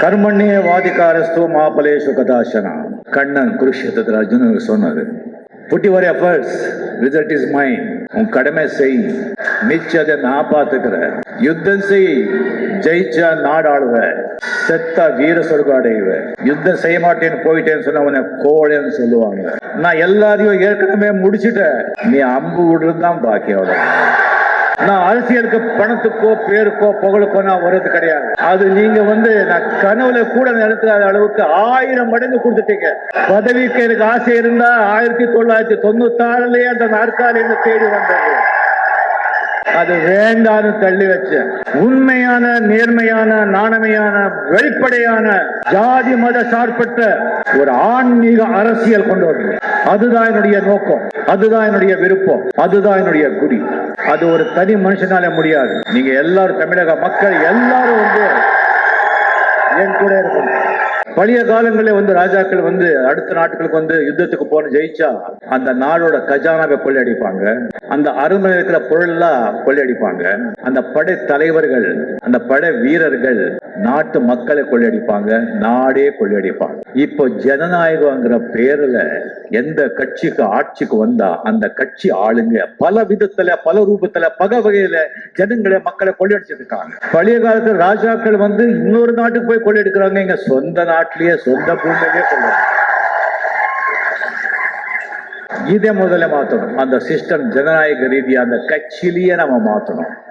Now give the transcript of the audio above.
கர்மண்யே வாதிகாரஸ்து மாபலேஷு கதாசனா. கண்ணன் குருஷேத்திரத்தில் அர்ஜுனனுக்கு சொன்னது. Put your efforts, result is mine. உன் கடமை செய், மிச்சதை நான் பார்த்துக்கிறேன். யுத்தம் செய், ஜெயிச்சா நாடாளுவ, செத்தா வீர சொர்க்கம் அடைவ. யுத்தம் செய்ய மாட்டேன்னு போயிட்டேன்னு சொன்ன உன்னை கோழைன்னு சொல்லுவாங்க. நான் எல்லாரையும் ஏற்கனவே முடிச்சுட்டேன், நீ அம்பு விடுறதுதான் பாக்கி. அவ்வளவு. நான் அரசியலுக்கு பணத்துக்கோ பேருக்கோ புகழுக்கோ நான் வர்றது கிடையாது. அது நீங்க நான் கனவுல கூட நினைக்காத அளவுக்கு 1000 மடங்கு கொடுத்துட்டீங்க. பதவிக்கு எனக்கு ஆசை இருந்தா 1996லயே அந்த நாற்காலியில தேடி வந்தது. அது வேண்டான்னு தள்ளி வச்ச உண்மையான, நேர்மையான, நாணமையான, வெளிப்படையான, ஜாதி மத சார்பற்ற ஒரு ஆன்மீக அரசியல் கொண்டு வரணும். அதுதான் என்னுடைய நோக்கம், அதுதான் என்னுடைய விருப்பம், அதுதான் என்னுடைய குறி. அது ஒரு தனி மனுஷனால முடியாது. நீங்க எல்லாரும், தமிழக மக்கள் எல்லாரும் என் கூட இருக்கணும். பழைய காலங்களில் ராஜாக்கள் அடுத்த நாட்டுகளுக்கு யுத்தத்துக்கு போன ஜெயிச்சா அந்த நாடோட கஜானாவை கொள்ளையடிப்பாங்க. அந்த அருமை இருக்கிற பொருள்லாம் கொள்ளையடிப்பாங்க. அந்த படை தலைவர்கள், அந்த படை வீரர்கள் நாட்டு மக்களை கொள்ளையடிப்பாங்க, நாடே கொள்ளையடிப்பாங்க. இப்போ ஜனநாயகங்கிற பேர்ல எந்த கட்சிக்கு ஆட்சிக்கு வந்தா அந்த கட்சி ஆளுங்க பல விதத்துல, பல ரூபத்துல, பல வகையில ஜனங்களை, மக்களை கொள்ளையடிச்சிருக்காங்க. பழைய காலத்துல ராஜாக்கள் இன்னொரு நாட்டுக்கு போய் கொள்ளையடிக்கிறாங்க, இங்க சொந்த நாட்டிலேயே, சொந்த பூமியிலேயே கொள்ளையடிக்கிறாங்க. இதை முதல்ல மாத்தணும். அந்த சிஸ்டம் ஜனநாயக ரீதியா அந்த கட்சியிலேயே நம்ம மாத்தணும்.